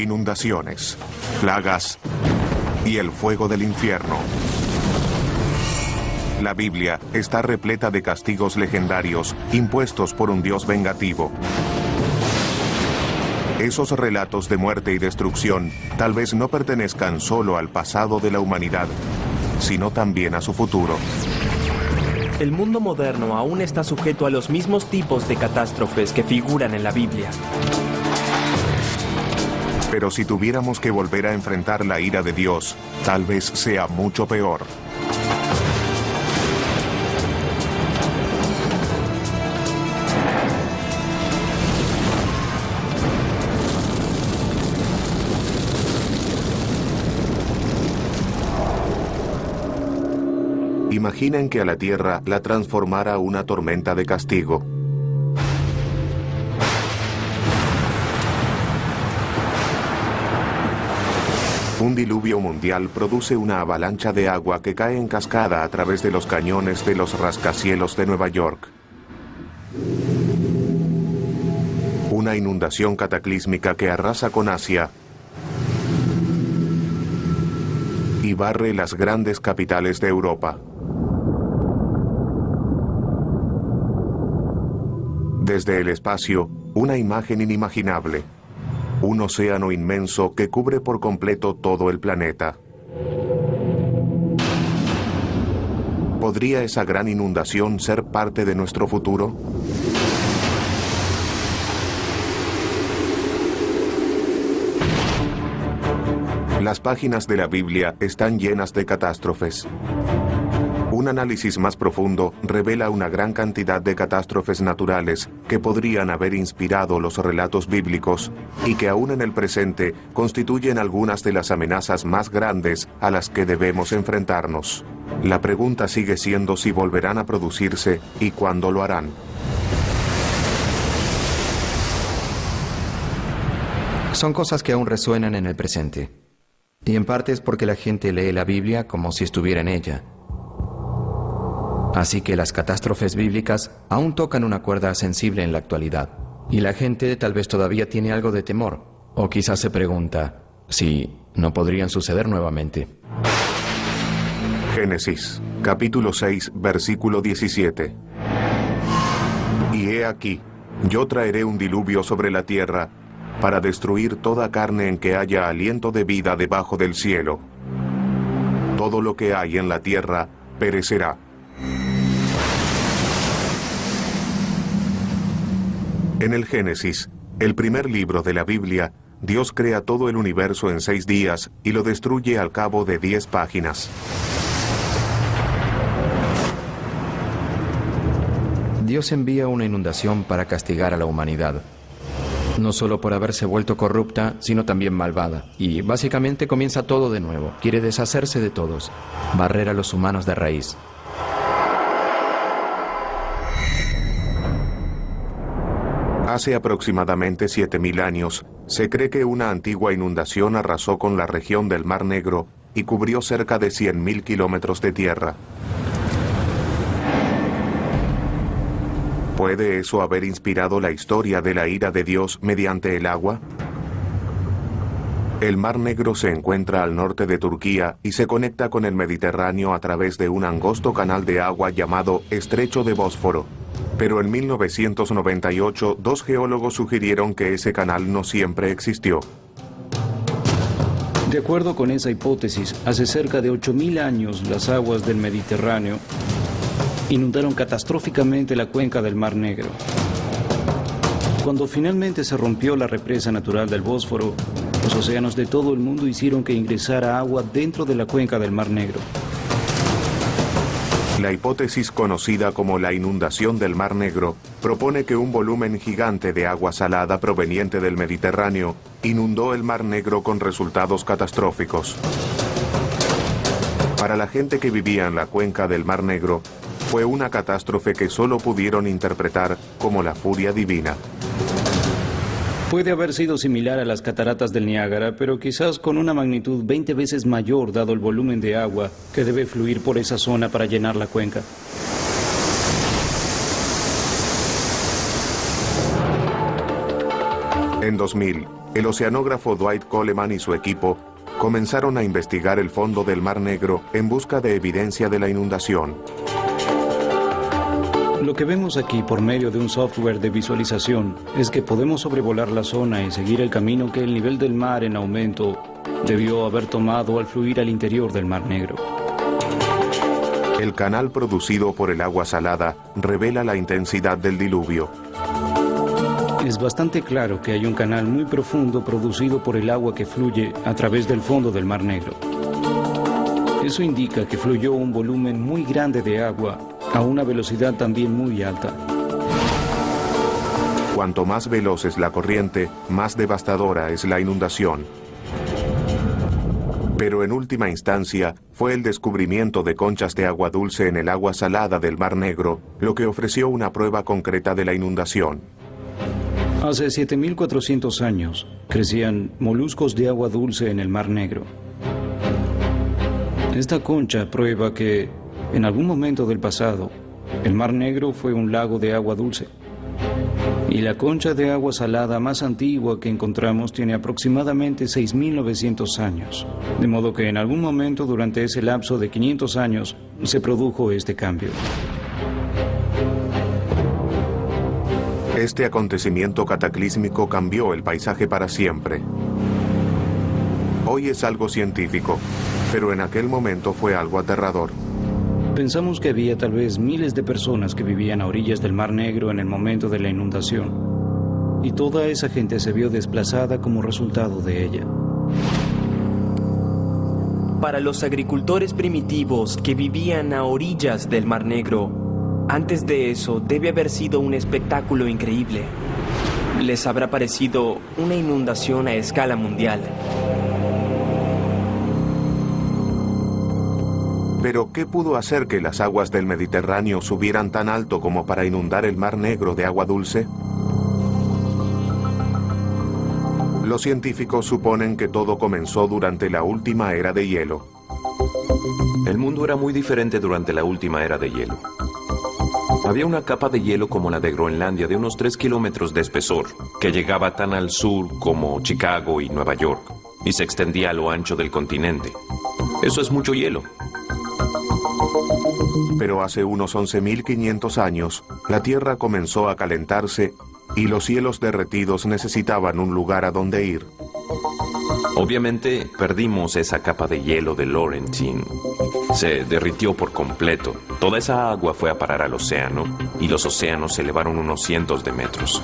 inundaciones, plagas y el fuego del infierno. La Biblia está repleta de castigos legendarios impuestos por un Dios vengativo. Esos relatos de muerte y destrucción tal vez no pertenezcan solo al pasado de la humanidad, sino también a su futuro. El mundo moderno aún está sujeto a los mismos tipos de catástrofes que figuran en la Biblia. Pero si tuviéramos que volver a enfrentar la ira de Dios, tal vez sea mucho peor. Imaginen que a la Tierra la transformara una tormenta de castigo. Un diluvio mundial produce una avalancha de agua que cae en cascada a través de los cañones de los rascacielos de Nueva York. Una inundación cataclísmica que arrasa con Asia y barre las grandes capitales de Europa. Desde el espacio, una imagen inimaginable. Un océano inmenso que cubre por completo todo el planeta. ¿Podría esa gran inundación ser parte de nuestro futuro? Las páginas de la Biblia están llenas de catástrofes. Un análisis más profundo revela una gran cantidad de catástrofes naturales que podrían haber inspirado los relatos bíblicos y que aún en el presente constituyen algunas de las amenazas más grandes a las que debemos enfrentarnos. La pregunta sigue siendo si volverán a producirse y cuándo lo harán. Son cosas que aún resuenan en el presente. Y en parte es porque la gente lee la Biblia como si estuviera en ella. Así que las catástrofes bíblicas aún tocan una cuerda sensible en la actualidad. Y la gente tal vez todavía tiene algo de temor. O quizás se pregunta si no podrían suceder nuevamente. Génesis, capítulo 6, versículo 17. Y he aquí, yo traeré un diluvio sobre la tierra para destruir toda carne en que haya aliento de vida debajo del cielo. Todo lo que hay en la tierra perecerá. En el Génesis, el primer libro de la Biblia, Dios crea todo el universo en 6 días y lo destruye al cabo de 10 páginas. Dios envía una inundación para castigar a la humanidad. No solo por haberse vuelto corrupta, sino también malvada. Y básicamente comienza todo de nuevo. Quiere deshacerse de todos, barrer a los humanos de raíz. Hace aproximadamente 7000 años, se cree que una antigua inundación arrasó con la región del Mar Negro y cubrió cerca de 100.000 kilómetros de tierra. ¿Puede eso haber inspirado la historia de la ira de Dios mediante el agua? El Mar Negro se encuentra al norte de Turquía y se conecta con el Mediterráneo a través de un angosto canal de agua llamado Estrecho de Bósforo. Pero en 1998, 2 geólogos sugirieron que ese canal no siempre existió. De acuerdo con esa hipótesis, hace cerca de 8.000 años las aguas del Mediterráneo inundaron catastróficamente la cuenca del Mar Negro. Cuando finalmente se rompió la represa natural del Bósforo, los océanos de todo el mundo hicieron que ingresara agua dentro de la cuenca del Mar Negro. La hipótesis conocida como la inundación del Mar Negro propone que un volumen gigante de agua salada proveniente del Mediterráneo inundó el Mar Negro con resultados catastróficos. Para la gente que vivía en la cuenca del Mar Negro, fue una catástrofe que solo pudieron interpretar como la furia divina. Puede haber sido similar a las cataratas del Niágara, pero quizás con una magnitud 20 veces mayor dado el volumen de agua que debe fluir por esa zona para llenar la cuenca. En 2000, el oceanógrafo Dwight Coleman y su equipo comenzaron a investigar el fondo del Mar Negro en busca de evidencia de la inundación. Lo que vemos aquí por medio de un software de visualización es que podemos sobrevolar la zona y seguir el camino que el nivel del mar en aumento debió haber tomado al fluir al interior del Mar Negro. El canal producido por el agua salada revela la intensidad del diluvio. Es bastante claro que hay un canal muy profundo producido por el agua que fluye a través del fondo del Mar Negro. Eso indica que fluyó un volumen muy grande de agua a una velocidad también muy alta. Cuanto más veloz es la corriente, más devastadora es la inundación. Pero en última instancia, fue el descubrimiento de conchas de agua dulce en el agua salada del Mar Negro lo que ofreció una prueba concreta de la inundación. Hace 7.400 años crecían moluscos de agua dulce en el Mar Negro. Esta concha prueba que, en algún momento del pasado, el Mar Negro fue un lago de agua dulce. Y la concha de agua salada más antigua que encontramos tiene aproximadamente 6.900 años. De modo que en algún momento durante ese lapso de 500 años se produjo este cambio. Este acontecimiento cataclísmico cambió el paisaje para siempre. Hoy es algo científico, pero en aquel momento fue algo aterrador. Pensamos que había tal vez miles de personas que vivían a orillas del Mar Negro en el momento de la inundación. Y toda esa gente se vio desplazada como resultado de ella. Para los agricultores primitivos que vivían a orillas del Mar Negro, antes de eso debe haber sido un espectáculo increíble. Les habrá parecido una inundación a escala mundial. Pero, ¿qué pudo hacer que las aguas del Mediterráneo subieran tan alto como para inundar el Mar Negro de agua dulce? Los científicos suponen que todo comenzó durante la última era de hielo. El mundo era muy diferente durante la última era de hielo. Había una capa de hielo como la de Groenlandia de unos 3 kilómetros de espesor, que llegaba tan al sur como Chicago y Nueva York, y se extendía a lo ancho del continente. Eso es mucho hielo. Pero hace unos 11.500 años, la Tierra comenzó a calentarse y los cielos derretidos necesitaban un lugar a donde ir. Obviamente, perdimos esa capa de hielo de Laurentine. Se derritió por completo. Toda esa agua fue a parar al océano y los océanos se elevaron unos cientos de metros.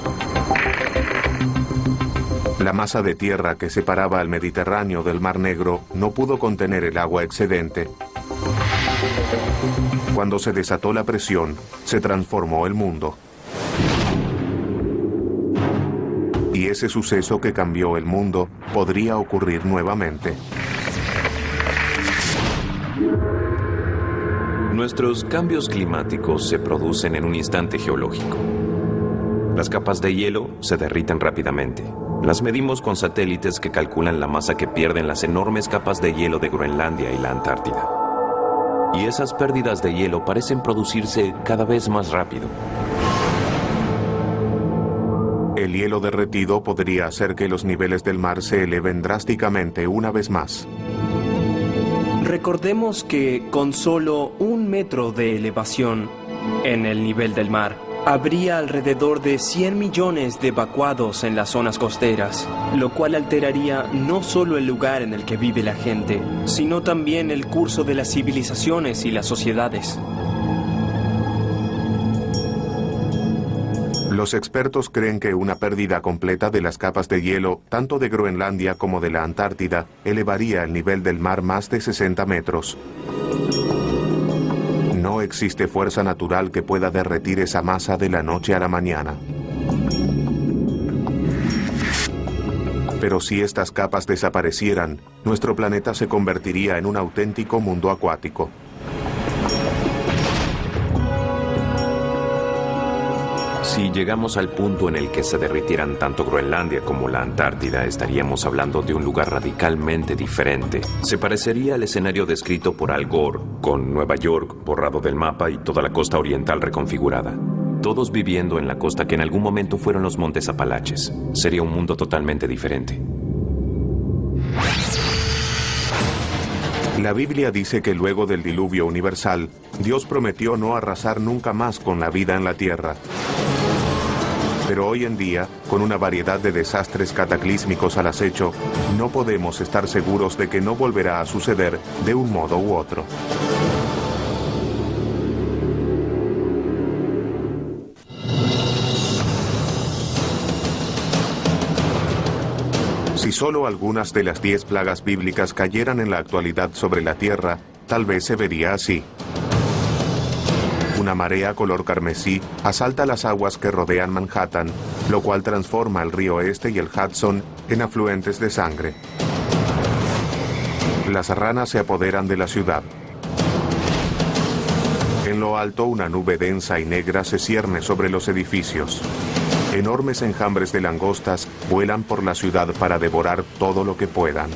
La masa de tierra que separaba al Mediterráneo del Mar Negro no pudo contener el agua excedente. Cuando se desató la presión, se transformó el mundo. Y ese suceso que cambió el mundo podría ocurrir nuevamente. Nuestros cambios climáticos se producen en un instante geológico. Las capas de hielo se derriten rápidamente. Las medimos con satélites que calculan la masa que pierden las enormes capas de hielo de Groenlandia y la Antártida. Y esas pérdidas de hielo parecen producirse cada vez más rápido. El hielo derretido podría hacer que los niveles del mar se eleven drásticamente una vez más. Recordemos que con solo 1 metro de elevación en el nivel del mar, habría alrededor de 100 millones de evacuados en las zonas costeras, lo cual alteraría no solo el lugar en el que vive la gente, sino también el curso de las civilizaciones y las sociedades. Los expertos creen que una pérdida completa de las capas de hielo, tanto de Groenlandia como de la Antártida, elevaría el nivel del mar más de 60 metros. No existe fuerza natural que pueda derretir esa masa de la noche a la mañana. Pero si estas capas desaparecieran, nuestro planeta se convertiría en un auténtico mundo acuático. Si llegamos al punto en el que se derritieran tanto Groenlandia como la Antártida, estaríamos hablando de un lugar radicalmente diferente. Se parecería al escenario descrito por Al Gore, con Nueva York borrado del mapa y toda la costa oriental reconfigurada. todos viviendo en la costa que en algún momento fueron los Montes Apalaches. Sería un mundo totalmente diferente. La Biblia dice que luego del diluvio universal, Dios prometió no arrasar nunca más con la vida en la tierra. Pero hoy en día, con una variedad de desastres cataclísmicos al acecho, no podemos estar seguros de que no volverá a suceder de un modo u otro. Si solo algunas de las 10 plagas bíblicas cayeran en la actualidad sobre la tierra, tal vez se vería así. Una marea color carmesí asalta las aguas que rodean Manhattan, lo cual transforma el río Este y el Hudson en afluentes de sangre. Las ranas se apoderan de la ciudad. En lo alto, una nube densa y negra se cierne sobre los edificios. Enormes enjambres de langostas vuelan por la ciudad para devorar todo lo que puedan.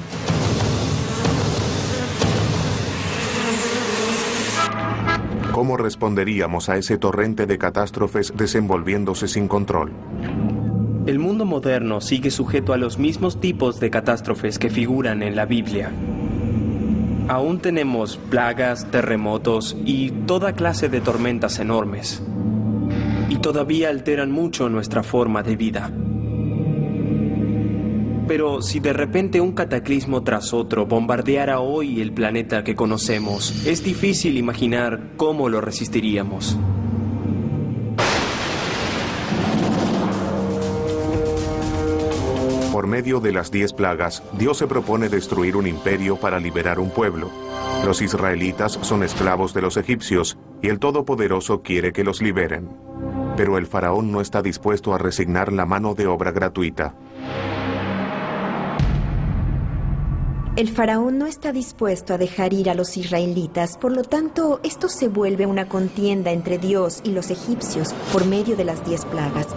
¿Cómo responderíamos a ese torrente de catástrofes desenvolviéndose sin control? El mundo moderno sigue sujeto a los mismos tipos de catástrofes que figuran en la Biblia. Aún tenemos plagas, terremotos y toda clase de tormentas enormes. Y todavía alteran mucho nuestra forma de vida. Pero si de repente un cataclismo tras otro bombardeara hoy el planeta que conocemos, es difícil imaginar cómo lo resistiríamos. Por medio de las 10 plagas, Dios se propone destruir un imperio para liberar un pueblo. Los israelitas son esclavos de los egipcios y el Todopoderoso quiere que los liberen. Pero el faraón no está dispuesto a resignar la mano de obra gratuita. El faraón no está dispuesto a dejar ir a los israelitas, por lo tanto, esto se vuelve una contienda entre Dios y los egipcios por medio de las 10 plagas.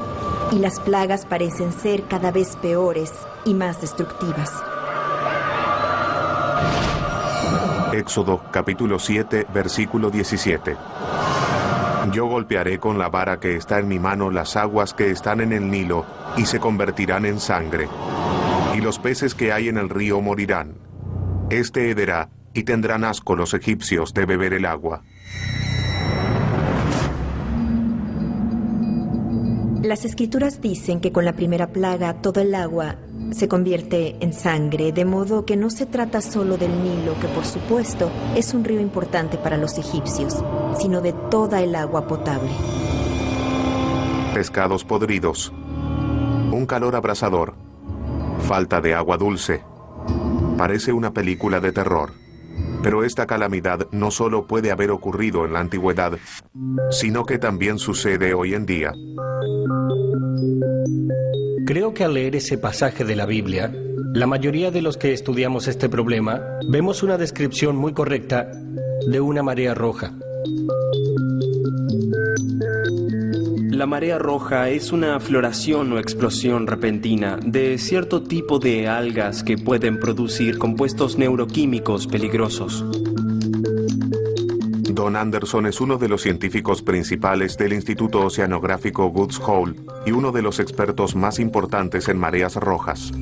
Y las plagas parecen ser cada vez peores y más destructivas. Éxodo capítulo 7, versículo 17. Yo golpearé con la vara que está en mi mano las aguas que están en el Nilo y se convertirán en sangre. Y los peces que hay en el río morirán. Este hederá y tendrán asco los egipcios de beber el agua. Las escrituras dicen que con la primera plaga todo el agua se convierte en sangre, de modo que no se trata solo del Nilo, que por supuesto es un río importante para los egipcios, sino de toda el agua potable. Pescados podridos. Un calor abrasador. Falta de agua dulce. Parece una película de terror. Pero esta calamidad no solo puede haber ocurrido en la antigüedad, sino que también sucede hoy en día. Creo que al leer ese pasaje de la Biblia, la mayoría de los que estudiamos este problema vemos una descripción muy correcta de una marea roja. La marea roja es una floración o explosión repentina de cierto tipo de algas que pueden producir compuestos neuroquímicos peligrosos. Don Anderson es uno de los científicos principales del Instituto Oceanográfico Woods Hole y uno de los expertos más importantes en mareas rojas.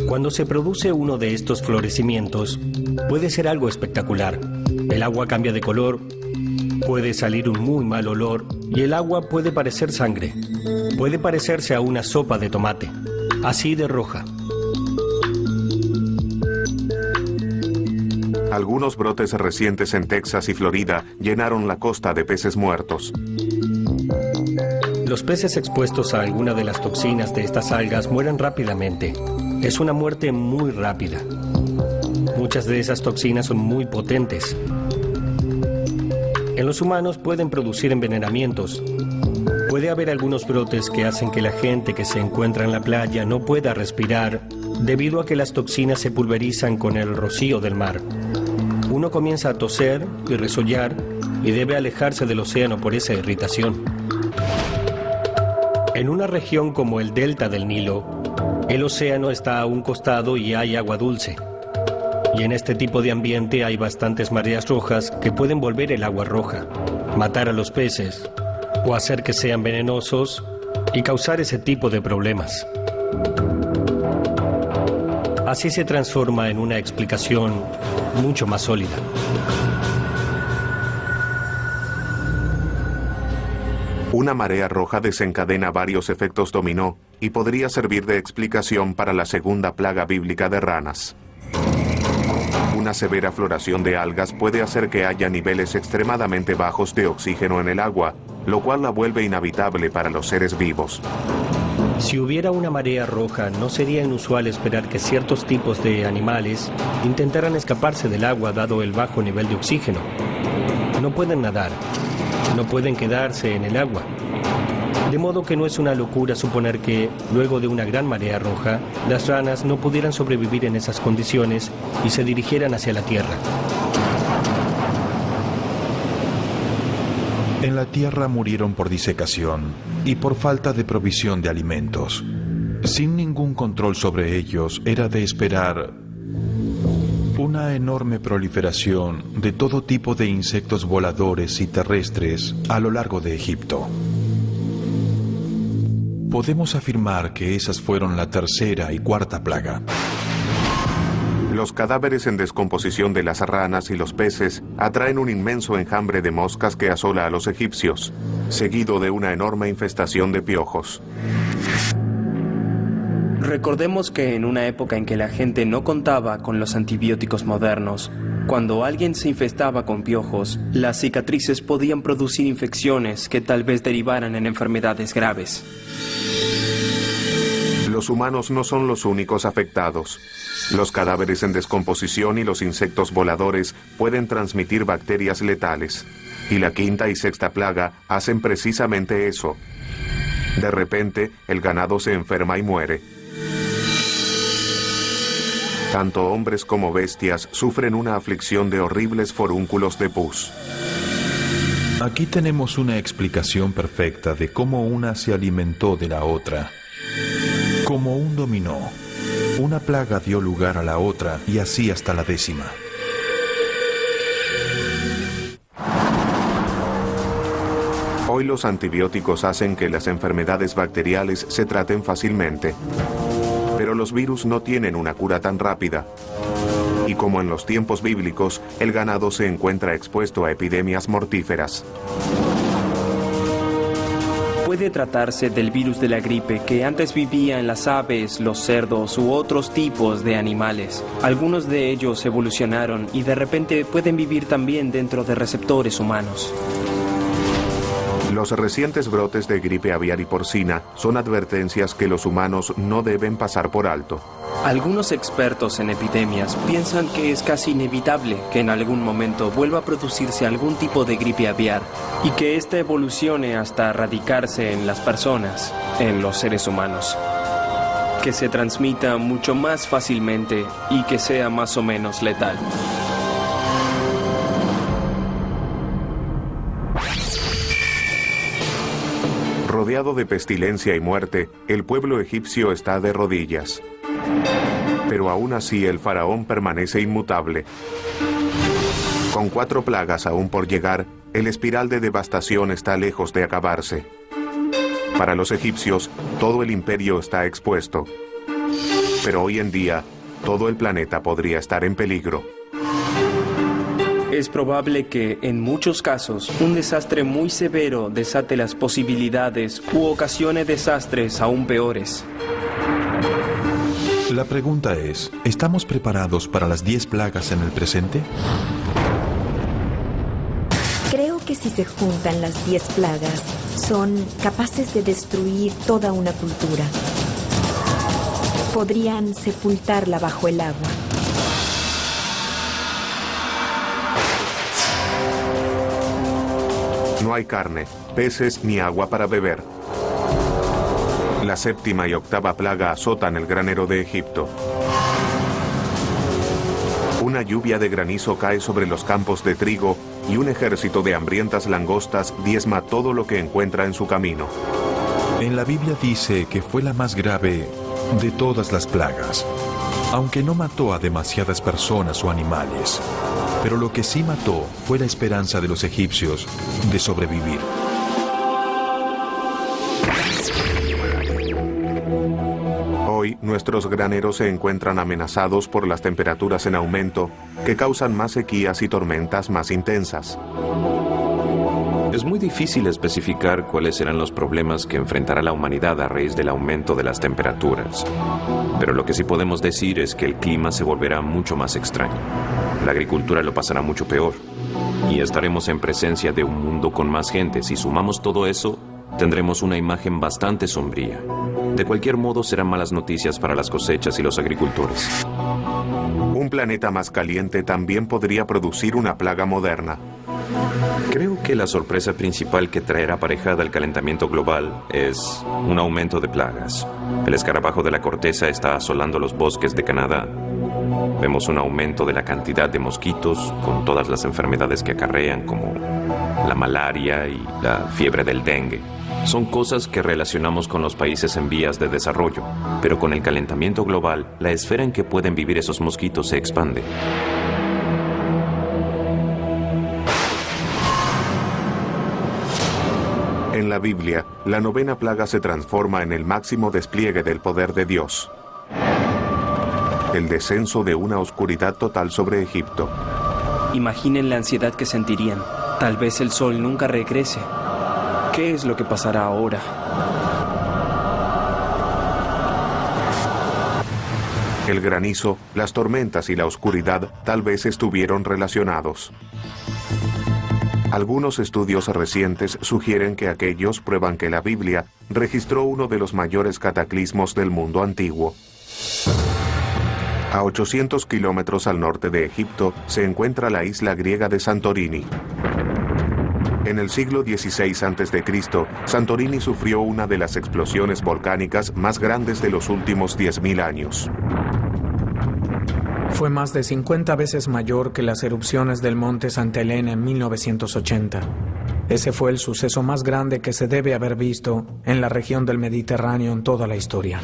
Cuando se produce uno de estos florecimientos, puede ser algo espectacular. El agua cambia de color, puede salir un muy mal olor y el agua puede parecer sangre. Puede parecerse a una sopa de tomate, así de roja. Algunos brotes recientes en Texas y Florida llenaron la costa de peces muertos. Los peces expuestos a alguna de las toxinas de estas algas mueren rápidamente. Es una muerte muy rápida. Muchas de esas toxinas son muy potentes. En los humanos pueden producir envenenamientos. Puede haber algunos brotes que hacen que la gente que se encuentra en la playa no pueda respirar debido a que las toxinas se pulverizan con el rocío del mar. Uno comienza a toser y resollar y debe alejarse del océano por esa irritación. En una región como el delta del Nilo, el océano está a un costado y hay agua dulce. Y en este tipo de ambiente hay bastantes mareas rojas que pueden volver el agua roja, matar a los peces o hacer que sean venenosos y causar ese tipo de problemas. Así se transforma en una explicación mucho más sólida. Una marea roja desencadena varios efectos dominó y podría servir de explicación para la segunda plaga bíblica de ranas. Una severa floración de algas puede hacer que haya niveles extremadamente bajos de oxígeno en el agua, lo cual la vuelve inhabitable para los seres vivos. Si hubiera una marea roja, no sería inusual esperar que ciertos tipos de animales intentaran escaparse del agua dado el bajo nivel de oxígeno. No pueden nadar, no pueden quedarse en el agua. De modo que no es una locura suponer que, luego de una gran marea roja, las ranas no pudieran sobrevivir en esas condiciones y se dirigieran hacia la tierra. En la tierra murieron por disecación y por falta de provisión de alimentos. Sin ningún control sobre ellos, era de esperar una enorme proliferación de todo tipo de insectos voladores y terrestres a lo largo de Egipto. Podemos afirmar que esas fueron la tercera y cuarta plaga. Los cadáveres en descomposición de las ranas y los peces atraen un inmenso enjambre de moscas que asola a los egipcios, seguido de una enorme infestación de piojos. Recordemos que en una época en que la gente no contaba con los antibióticos modernos, cuando alguien se infestaba con piojos, las cicatrices podían producir infecciones que tal vez derivaran en enfermedades graves. Los humanos no son los únicos afectados. Los cadáveres en descomposición y los insectos voladores pueden transmitir bacterias letales. Y la quinta y sexta plaga hacen precisamente eso. De repente, el ganado se enferma y muere. Tanto hombres como bestias sufren una aflicción de horribles forúnculos de pus. Aquí tenemos una explicación perfecta de cómo una se alimentó de la otra. Como un dominó, una plaga dio lugar a la otra y así hasta la 10ª. Hoy los antibióticos hacen que las enfermedades bacteriales se traten fácilmente. Pero los virus no tienen una cura tan rápida. Y como en los tiempos bíblicos, el ganado se encuentra expuesto a epidemias mortíferas. Puede tratarse del virus de la gripe que antes vivía en las aves, los cerdos u otros tipos de animales. Algunos de ellos evolucionaron y de repente pueden vivir también dentro de receptores humanos. Los recientes brotes de gripe aviar y porcina son advertencias que los humanos no deben pasar por alto. Algunos expertos en epidemias piensan que es casi inevitable que en algún momento vuelva a producirse algún tipo de gripe aviar y que ésta evolucione hasta radicarse en las personas, en los seres humanos. Que se transmita mucho más fácilmente y que sea más o menos letal. Rodeado de pestilencia y muerte, el pueblo egipcio está de rodillas. Pero aún así el faraón permanece inmutable. Con 4 plagas aún por llegar, el espiral de devastación está lejos de acabarse. Para los egipcios, todo el imperio está expuesto. Pero hoy en día, todo el planeta podría estar en peligro. Es probable que, en muchos casos, un desastre muy severo desate las posibilidades u ocasione desastres aún peores. La pregunta es, ¿estamos preparados para las 10 plagas en el presente? Creo que si se juntan las 10 plagas, son capaces de destruir toda una cultura. Podrían sepultarla bajo el agua. No hay carne, peces ni agua para beber. La 7ª y 8ª plaga azotan el granero de Egipto. Una lluvia de granizo cae sobre los campos de trigo y un ejército de hambrientas langostas diezma todo lo que encuentra en su camino. En la Biblia dice que fue la más grave de todas las plagas, aunque no mató a demasiadas personas o animales. Pero lo que sí mató fue la esperanza de los egipcios de sobrevivir. nuestros graneros se encuentran amenazados por las temperaturas en aumento que causan más sequías y tormentas más intensas. Es muy difícil especificar cuáles serán los problemas que enfrentará la humanidad a raíz del aumento de las temperaturas. Pero lo que sí podemos decir es que el clima se volverá mucho más extraño. La agricultura lo pasará mucho peor. Y estaremos en presencia de un mundo con más gente. Si sumamos todo eso, tendremos una imagen bastante sombría. De cualquier modo, serán malas noticias para las cosechas y los agricultores. Un planeta más caliente también podría producir una plaga moderna. Creo que la sorpresa principal que traerá aparejada el calentamiento global es un aumento de plagas. El escarabajo de la corteza está asolando los bosques de Canadá. Vemos un aumento de la cantidad de mosquitos con todas las enfermedades que acarrean, como la malaria y la fiebre del dengue. Son cosas que relacionamos con los países en vías de desarrollo, pero con el calentamiento global, la esfera en que pueden vivir esos mosquitos se expande. En la Biblia, la novena plaga se transforma en el máximo despliegue del poder de Dios. El descenso de una oscuridad total sobre Egipto. Imaginen la ansiedad que sentirían. Tal vez el sol nunca regrese. ¿Qué es lo que pasará ahora? El granizo, las tormentas y la oscuridad tal vez estuvieron relacionados. Algunos estudios recientes sugieren que aquellos prueban que la Biblia registró uno de los mayores cataclismos del mundo antiguo. A 800 kilómetros al norte de Egipto se encuentra la isla griega de Santorini. En el siglo XVI a.C., Santorini sufrió una de las explosiones volcánicas más grandes de los últimos 10.000 años. Fue más de 50 veces mayor que las erupciones del monte Santa Elena en 1980. Ese fue el suceso más grande que se debe haber visto en la región del Mediterráneo en toda la historia.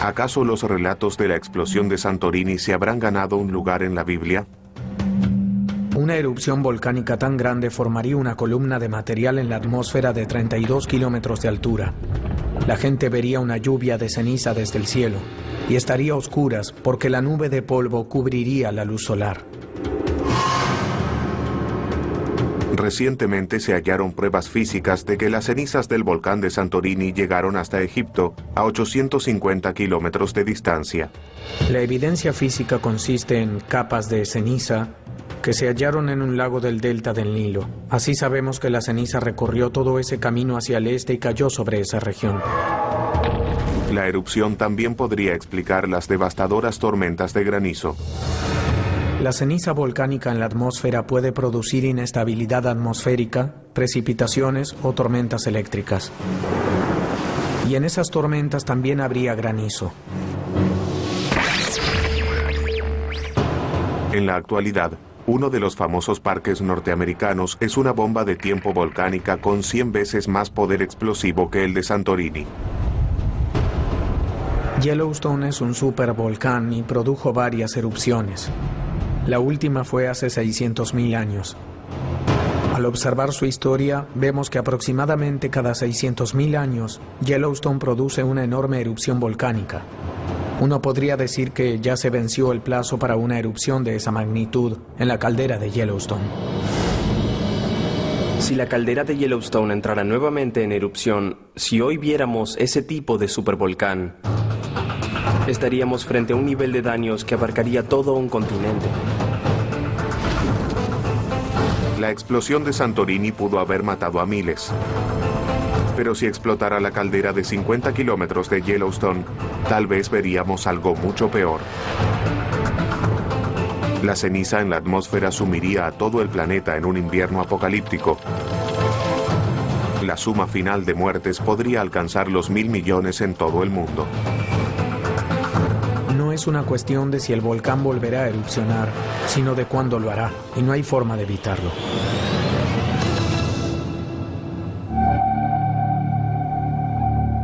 ¿Acaso los relatos de la explosión de Santorini se habrán ganado un lugar en la Biblia? Una erupción volcánica tan grande formaría una columna de material en la atmósfera de 32 kilómetros de altura. La gente vería una lluvia de ceniza desde el cielo y estaría a oscuras porque la nube de polvo cubriría la luz solar. Recientemente se hallaron pruebas físicas de que las cenizas del volcán de Santorini llegaron hasta Egipto, a 850 kilómetros de distancia. La evidencia física consiste en capas de ceniza que se hallaron en un lago del delta del Nilo. Así sabemos que la ceniza recorrió todo ese camino hacia el este y cayó sobre esa región. La erupción también podría explicar las devastadoras tormentas de granizo. La ceniza volcánica en la atmósfera puede producir inestabilidad atmosférica, precipitaciones o tormentas eléctricas. Y en esas tormentas también habría granizo. En la actualidad, uno de los famosos parques norteamericanos es una bomba de tiempo volcánica con 100 veces más poder explosivo que el de Santorini. Yellowstone es un supervolcán y produjo varias erupciones. La última fue hace 600.000 años. Al observar su historia, vemos que aproximadamente cada 600.000 años, Yellowstone produce una enorme erupción volcánica. Uno podría decir que ya se venció el plazo para una erupción de esa magnitud en la caldera de Yellowstone. Si la caldera de Yellowstone entrara nuevamente en erupción, si hoy viéramos ese tipo de supervolcán, estaríamos frente a un nivel de daños que abarcaría todo un continente. La explosión de Santorini pudo haber matado a miles. Pero si explotara la caldera de 50 kilómetros de Yellowstone, tal vez veríamos algo mucho peor. La ceniza en la atmósfera sumiría a todo el planeta en un invierno apocalíptico. La suma final de muertes podría alcanzar los 1.000 millones en todo el mundo. No es una cuestión de si el volcán volverá a erupcionar, sino de cuándo lo hará, y no hay forma de evitarlo.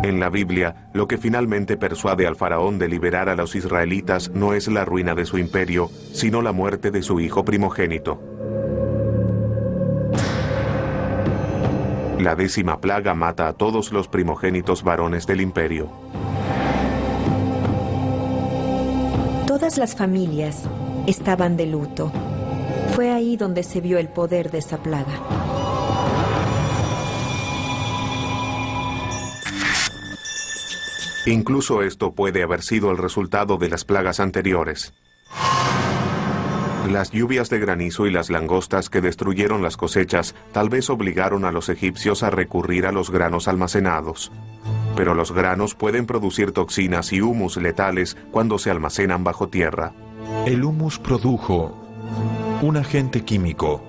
En la Biblia, lo que finalmente persuade al faraón de liberar a los israelitas no es la ruina de su imperio, sino la muerte de su hijo primogénito. La 10ª plaga mata a todos los primogénitos varones del imperio. Todas las familias estaban de luto. Fue ahí donde se vio el poder de esa plaga. Incluso esto puede haber sido el resultado de las plagas anteriores. Las lluvias de granizo y las langostas que destruyeron las cosechas tal vez obligaron a los egipcios a recurrir a los granos almacenados. Pero los granos pueden producir toxinas y humus letales cuando se almacenan bajo tierra. El humus produjo un agente químico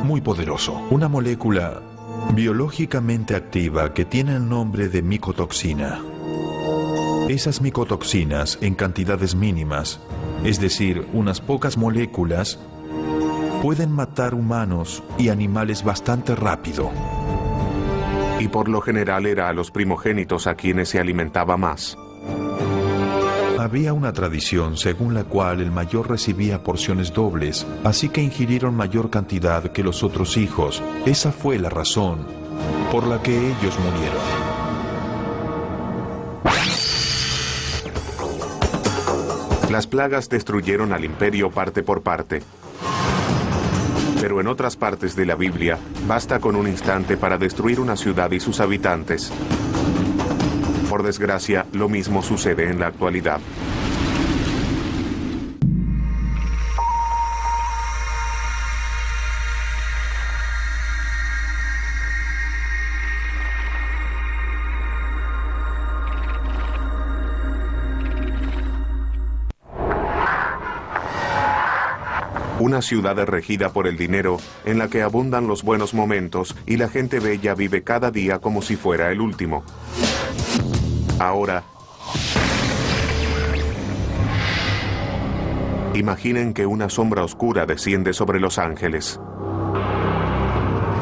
muy poderoso, una molécula biológicamente activa que tiene el nombre de micotoxina. Esas micotoxinas en cantidades mínimas, es decir, unas pocas moléculas, pueden matar humanos y animales bastante rápido. Y por lo general era a los primogénitos a quienes se alimentaba más. Había una tradición según la cual el mayor recibía porciones dobles, así que ingirieron mayor cantidad que los otros hijos. Esa fue la razón por la que ellos murieron. Las plagas destruyeron al imperio parte por parte. Pero en otras partes de la Biblia, basta con un instante para destruir una ciudad y sus habitantes. Por desgracia, lo mismo sucede en la actualidad. Una ciudad regida por el dinero, en la que abundan los buenos momentos y la gente bella vive cada día como si fuera el último. Ahora, imaginen que una sombra oscura desciende sobre Los Ángeles.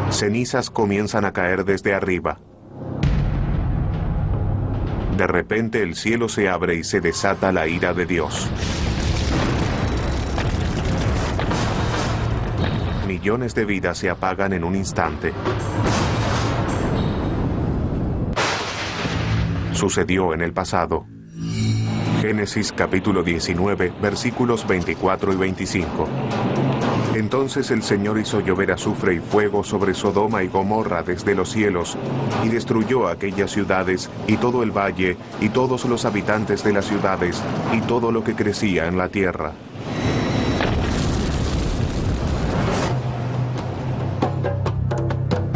Cenizas comienzan a caer desde arriba. De repente el cielo se abre y se desata la ira de Dios. Millones de vidas se apagan en un instante. Sucedió en el pasado. Génesis capítulo 19, versículos 24 y 25. Entonces el Señor hizo llover azufre y fuego sobre Sodoma y Gomorra desde los cielos, y destruyó aquellas ciudades, y todo el valle, y todos los habitantes de las ciudades, y todo lo que crecía en la tierra.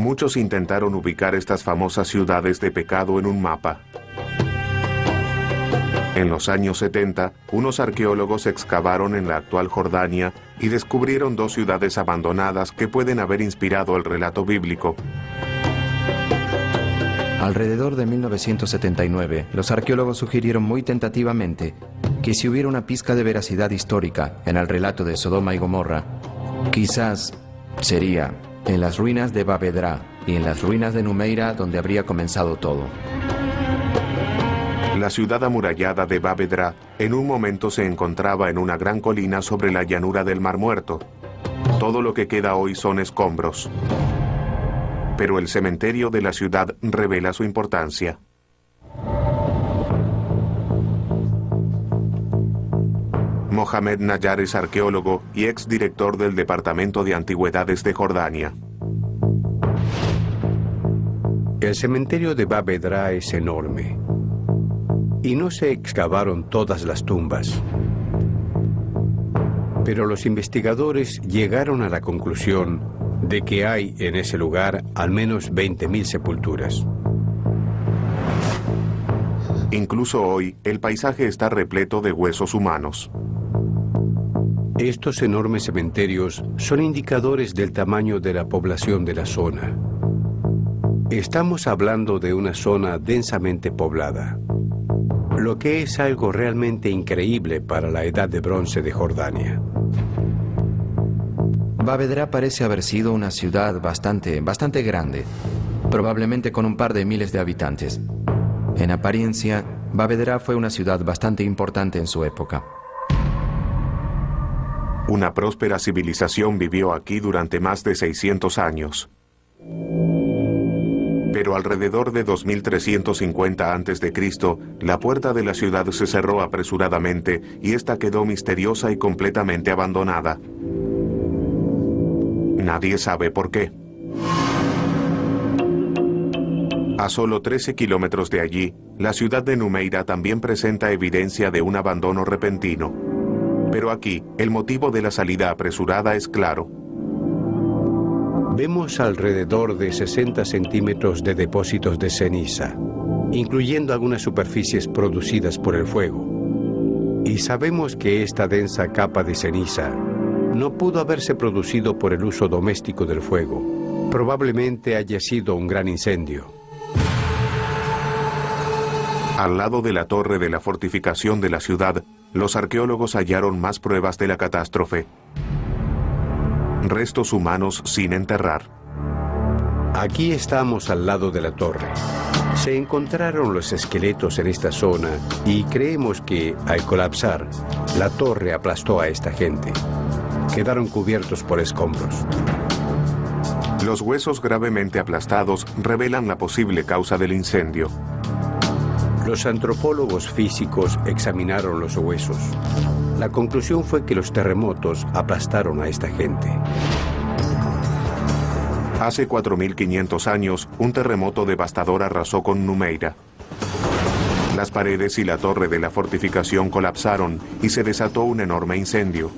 Muchos intentaron ubicar estas famosas ciudades de pecado en un mapa. En los años 70, unos arqueólogos excavaron en la actual Jordania y descubrieron dos ciudades abandonadas que pueden haber inspirado el relato bíblico. Alrededor de 1979, los arqueólogos sugirieron muy tentativamente que si hubiera una pizca de veracidad histórica en el relato de Sodoma y Gomorra, quizás sería en las ruinas de Bab Edra y en las ruinas de Numeira donde habría comenzado todo. La ciudad amurallada de Bab Edra en un momento se encontraba en una gran colina sobre la llanura del Mar Muerto. Todo lo que queda hoy son escombros. Pero el cementerio de la ciudad revela su importancia. Mohamed Nayar es arqueólogo y exdirector del Departamento de Antigüedades de Jordania. El cementerio de Bab Edra es enorme. Y no se excavaron todas las tumbas. Pero los investigadores llegaron a la conclusión de que hay en ese lugar al menos 20.000 sepulturas. Incluso hoy, el paisaje está repleto de huesos humanos. Estos enormes cementerios son indicadores del tamaño de la población de la zona. Estamos hablando de una zona densamente poblada, lo que es algo realmente increíble para la edad de bronce de Jordania. Bab Edra parece haber sido una ciudad bastante grande, probablemente con un par de miles de habitantes. En apariencia, Bab Edra fue una ciudad bastante importante en su época. Una próspera civilización vivió aquí durante más de 600 años. Pero alrededor de 2350 a.C., la puerta de la ciudad se cerró apresuradamente y esta quedó misteriosa y completamente abandonada. Nadie sabe por qué. A solo 13 kilómetros de allí, la ciudad de Numeira también presenta evidencia de un abandono repentino. Pero aquí, el motivo de la salida apresurada es claro. Vemos alrededor de 60 centímetros de depósitos de ceniza, incluyendo algunas superficies producidas por el fuego. Y sabemos que esta densa capa de ceniza no pudo haberse producido por el uso doméstico del fuego. Probablemente haya sido un gran incendio. Al lado de la torre de la fortificación de la ciudad, los arqueólogos hallaron más pruebas de la catástrofe. Restos humanos sin enterrar. Aquí estamos al lado de la torre. Se encontraron los esqueletos en esta zona y creemos que, al colapsar, la torre aplastó a esta gente. Quedaron cubiertos por escombros. Los huesos gravemente aplastados revelan la posible causa del incendio. Los antropólogos físicos examinaron los huesos. La conclusión fue que los terremotos aplastaron a esta gente. Hace 4.500 años, un terremoto devastador arrasó con Numeira. Las paredes y la torre de la fortificación colapsaron y se desató un enorme incendio.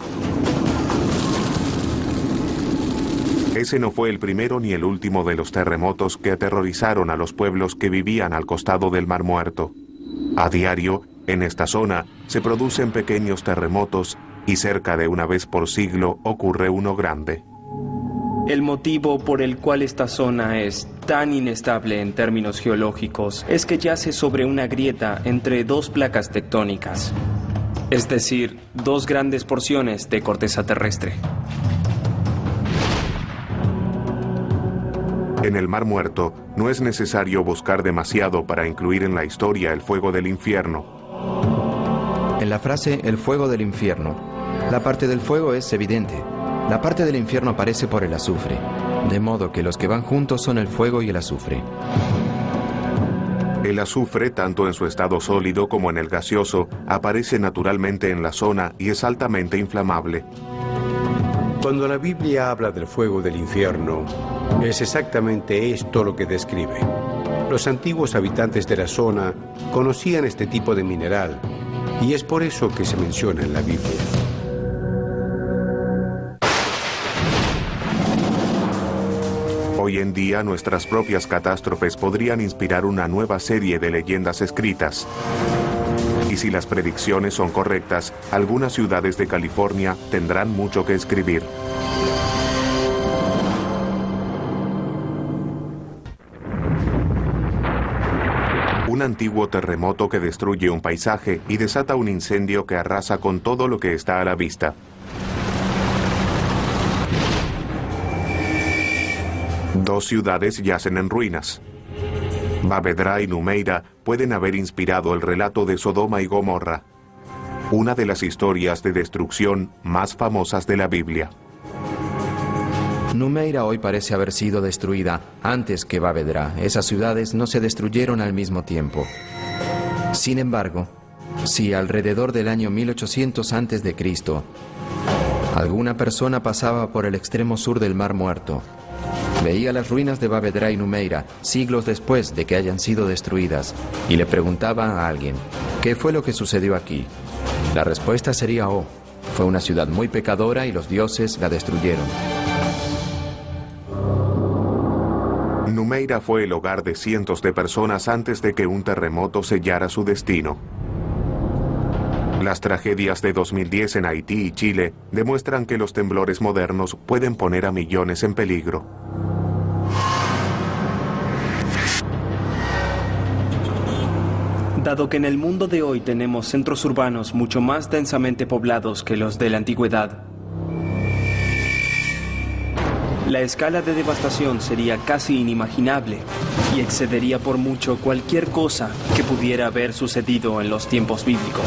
Ese no fue el primero ni el último de los terremotos que aterrorizaron a los pueblos que vivían al costado del Mar Muerto. A diario, en esta zona, se producen pequeños terremotos y cerca de una vez por siglo ocurre uno grande. El motivo por el cual esta zona es tan inestable en términos geológicos es que yace sobre una grieta entre dos placas tectónicas, es decir, dos grandes porciones de corteza terrestre. En el Mar Muerto, no es necesario buscar demasiado para incluir en la historia el fuego del infierno. En la frase "el fuego del infierno", la parte del fuego es evidente. La parte del infierno aparece por el azufre, de modo que los que van juntos son el fuego y el azufre. El azufre, tanto en su estado sólido como en el gaseoso, aparece naturalmente en la zona y es altamente inflamable. Cuando la Biblia habla del fuego del infierno, es exactamente esto lo que describe. Los antiguos habitantes de la zona conocían este tipo de mineral y es por eso que se menciona en la Biblia. Hoy en día, nuestras propias catástrofes podrían inspirar una nueva serie de leyendas escritas. Y si las predicciones son correctas, algunas ciudades de California tendrán mucho que escribir. Un antiguo terremoto que destruye un paisaje y desata un incendio que arrasa con todo lo que está a la vista. Dos ciudades yacen en ruinas. Bavedra y Numeira pueden haber inspirado el relato de Sodoma y Gomorra, una de las historias de destrucción más famosas de la Biblia. Numeira hoy parece haber sido destruida antes que Bavedra. Esas ciudades no se destruyeron al mismo tiempo. Sin embargo, si alrededor del año 1800 a.C. alguna persona pasaba por el extremo sur del Mar Muerto, veía las ruinas de Bavedra y Numeira siglos después de que hayan sido destruidas y le preguntaba a alguien, ¿qué fue lo que sucedió aquí? La respuesta sería, fue una ciudad muy pecadora y los dioses la destruyeron. Numeira fue el hogar de cientos de personas antes de que un terremoto sellara su destino. Las tragedias de 2010 en Haití y Chile demuestran que los temblores modernos pueden poner a millones en peligro. Dado que en el mundo de hoy tenemos centros urbanos mucho más densamente poblados que los de la antigüedad, la escala de devastación sería casi inimaginable y excedería por mucho cualquier cosa que pudiera haber sucedido en los tiempos bíblicos.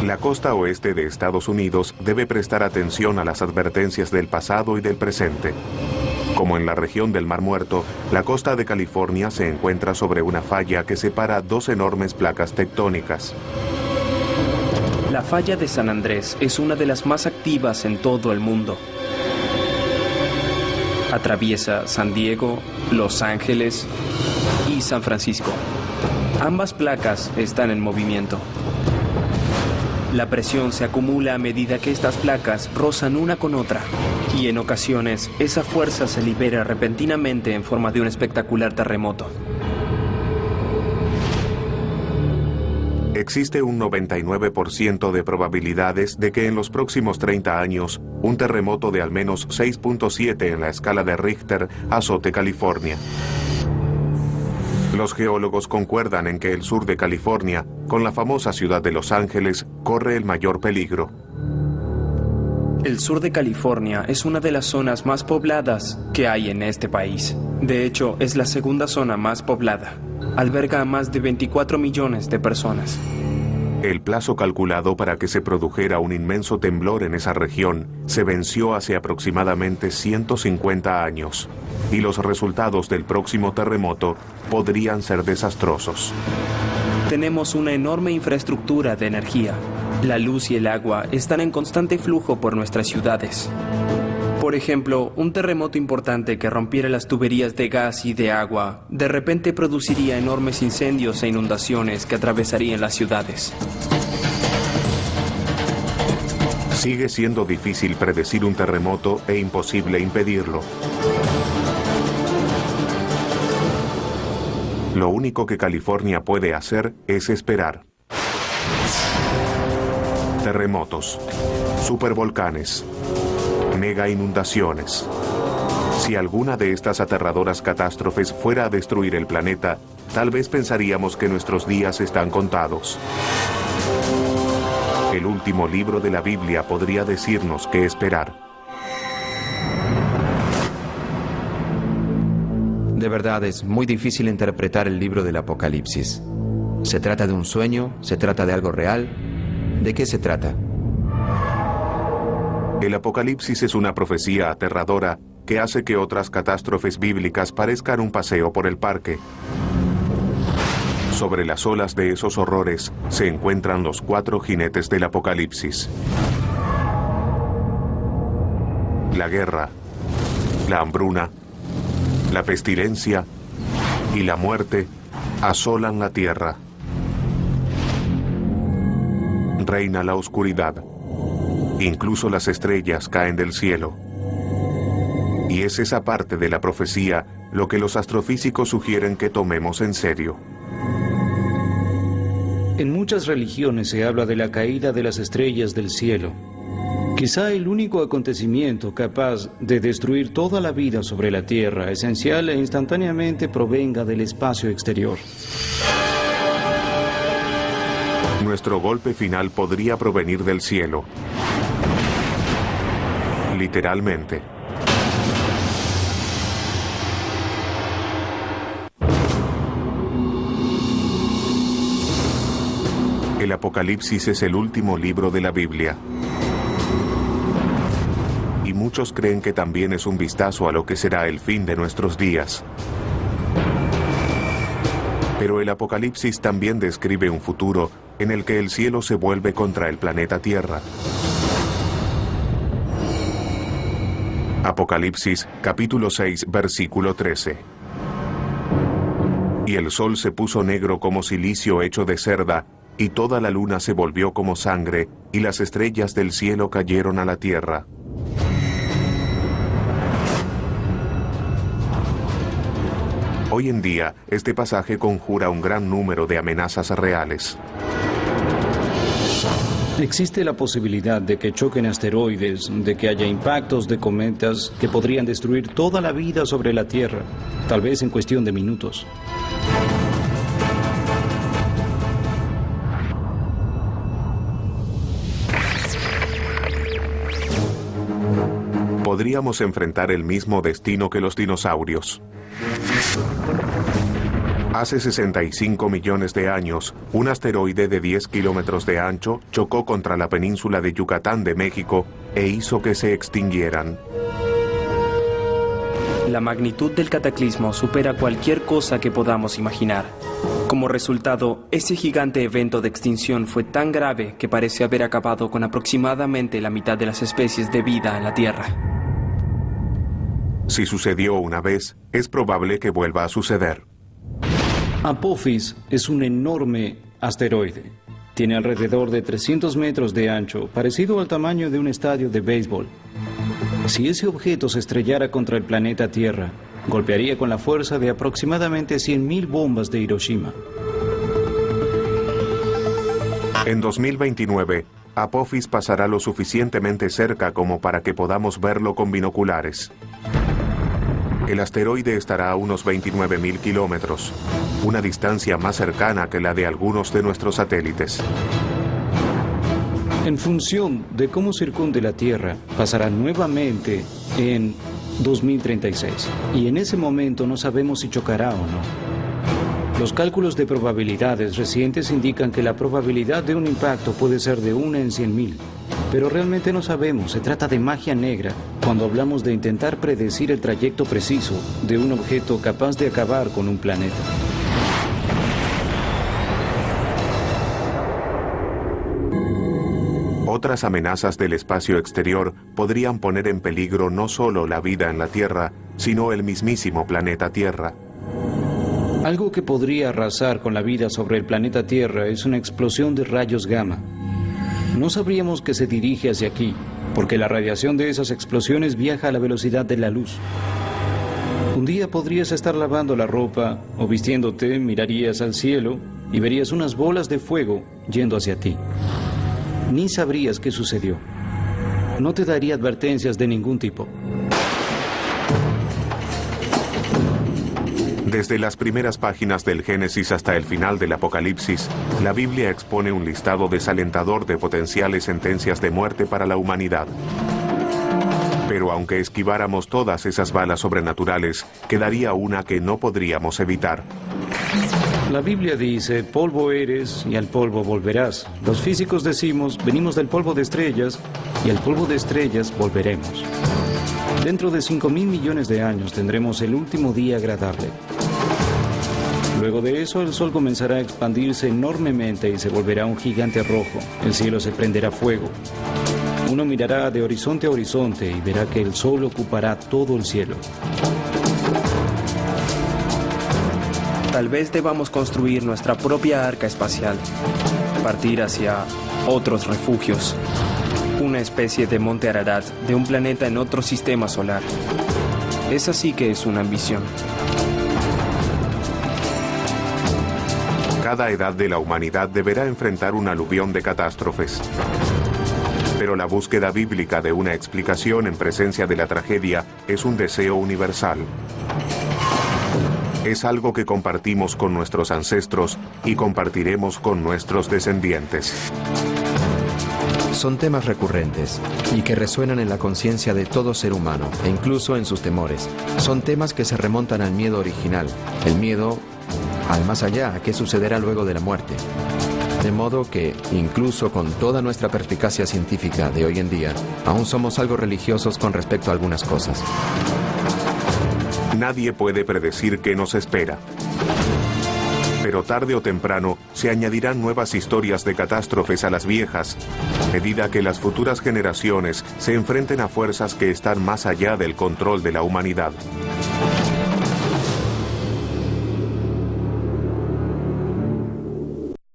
La costa oeste de Estados Unidos debe prestar atención a las advertencias del pasado y del presente. Como en la región del Mar Muerto, la costa de California se encuentra sobre una falla que separa dos enormes placas tectónicas. La falla de San Andrés es una de las más activas en todo el mundo. Atraviesa San Diego, Los Ángeles y San Francisco. Ambas placas están en movimiento. La presión se acumula a medida que estas placas rozan una con otra, y en ocasiones esa fuerza se libera repentinamente en forma de un espectacular terremoto. Existe un 99% de probabilidades de que en los próximos 30 años, un terremoto de al menos 6.7 en la escala de Richter azote California. Los geólogos concuerdan en que el sur de California, con la famosa ciudad de Los Ángeles, corre el mayor peligro. El sur de California es una de las zonas más pobladas que hay en este país. De hecho, es la segunda zona más poblada. Alberga a más de 24 millones de personas. El plazo calculado para que se produjera un inmenso temblor en esa región se venció hace aproximadamente 150 años, y los resultados del próximo terremoto podrían ser desastrosos. Tenemos una enorme infraestructura de energía. La luz y el agua están en constante flujo por nuestras ciudades. Por ejemplo, un terremoto importante que rompiera las tuberías de gas y de agua, de repente produciría enormes incendios e inundaciones que atravesarían las ciudades. Sigue siendo difícil predecir un terremoto e imposible impedirlo. Lo único que California puede hacer es esperar. Terremotos, supervolcanes, mega inundaciones. Si alguna de estas aterradoras catástrofes fuera a destruir el planeta, tal vez pensaríamos que nuestros días están contados. El último libro de la Biblia podría decirnos qué esperar. De verdad, es muy difícil interpretar el libro del Apocalipsis. ¿Se trata de un sueño? ¿Se trata de algo real? ¿De qué se trata? El Apocalipsis es una profecía aterradora que hace que otras catástrofes bíblicas parezcan un paseo por el parque. Sobre las olas de esos horrores se encuentran los 4 jinetes del Apocalipsis. La guerra, la hambruna, la pestilencia y la muerte asolan la tierra. Reina la oscuridad. Incluso las estrellas caen del cielo. Y es esa parte de la profecía lo que los astrofísicos sugieren que tomemos en serio. En muchas religiones se habla de la caída de las estrellas del cielo. Quizá el único acontecimiento capaz de destruir toda la vida sobre la Tierra, esencial e instantáneamente, provenga del espacio exterior. Nuestro golpe final podría provenir del cielo. Literalmente. El Apocalipsis es el último libro de la Biblia. Y muchos creen que también es un vistazo a lo que será el fin de nuestros días. Pero el Apocalipsis también describe un futuro en el que el cielo se vuelve contra el planeta Tierra. Apocalipsis, capítulo 6, versículo 13. Y el sol se puso negro como cilicio hecho de cerda, y toda la luna se volvió como sangre, y las estrellas del cielo cayeron a la tierra. Hoy en día, este pasaje conjura un gran número de amenazas reales. Existe la posibilidad de que choquen asteroides, de que haya impactos de cometas que podrían destruir toda la vida sobre la Tierra, tal vez en cuestión de minutos. Podríamos enfrentar el mismo destino que los dinosaurios. Hace 65 millones de años, un asteroide de 10 kilómetros de ancho chocó contra la península de Yucatán de México e hizo que se extinguieran. La magnitud del cataclismo supera cualquier cosa que podamos imaginar. Como resultado, ese gigante evento de extinción fue tan grave que parece haber acabado con aproximadamente la mitad de las especies de vida en la Tierra. Si sucedió una vez, es probable que vuelva a suceder. Apophis es un enorme asteroide. Tiene alrededor de 300 metros de ancho, parecido al tamaño de un estadio de béisbol. Si ese objeto se estrellara contra el planeta Tierra, golpearía con la fuerza de aproximadamente 100.000 bombas de Hiroshima. En 2029, Apophis pasará lo suficientemente cerca como para que podamos verlo con binoculares. El asteroide estará a unos 29.000 kilómetros, una distancia más cercana que la de algunos de nuestros satélites. En función de cómo circunde la Tierra, pasará nuevamente en 2036. Y en ese momento no sabemos si chocará o no. Los cálculos de probabilidades recientes indican que la probabilidad de un impacto puede ser de 1 en 100.000. Pero realmente no sabemos, se trata de magia negra cuando hablamos de intentar predecir el trayecto preciso de un objeto capaz de acabar con un planeta. Otras amenazas del espacio exterior podrían poner en peligro no solo la vida en la Tierra, sino el mismísimo planeta Tierra. Algo que podría arrasar con la vida sobre el planeta Tierra es una explosión de rayos gamma. No sabríamos que se dirige hacia aquí, porque la radiación de esas explosiones viaja a la velocidad de la luz. Un día podrías estar lavando la ropa o vistiéndote, mirarías al cielo y verías unas bolas de fuego yendo hacia ti. Ni sabrías qué sucedió. No te daría advertencias de ningún tipo. Desde las primeras páginas del Génesis hasta el final del Apocalipsis, la Biblia expone un listado desalentador de potenciales sentencias de muerte para la humanidad. Pero aunque esquiváramos todas esas balas sobrenaturales, quedaría una que no podríamos evitar. La Biblia dice, polvo eres y al polvo volverás. Los físicos decimos, venimos del polvo de estrellas y al polvo de estrellas volveremos. Dentro de 5.000 millones de años tendremos el último día agradable. Luego de eso, el sol comenzará a expandirse enormemente y se volverá un gigante rojo. El cielo se prenderá fuego. Uno mirará de horizonte a horizonte y verá que el sol ocupará todo el cielo. Tal vez debamos construir nuestra propia arca espacial, partir hacia otros refugios, una especie de monte Ararat de un planeta en otro sistema solar. Esa sí que es una ambición. Cada edad de la humanidad deberá enfrentar un aluvión de catástrofes. Pero la búsqueda bíblica de una explicación en presencia de la tragedia es un deseo universal. Es algo que compartimos con nuestros ancestros y compartiremos con nuestros descendientes. Son temas recurrentes y que resuenan en la conciencia de todo ser humano e incluso en sus temores. Son temas que se remontan al miedo original, el miedo al más allá, a qué sucederá luego de la muerte. De modo que, incluso con toda nuestra perspicacia científica de hoy en día, aún somos algo religiosos con respecto a algunas cosas. Nadie puede predecir qué nos espera. Pero tarde o temprano se añadirán nuevas historias de catástrofes a las viejas, a medida que las futuras generaciones se enfrenten a fuerzas que están más allá del control de la humanidad.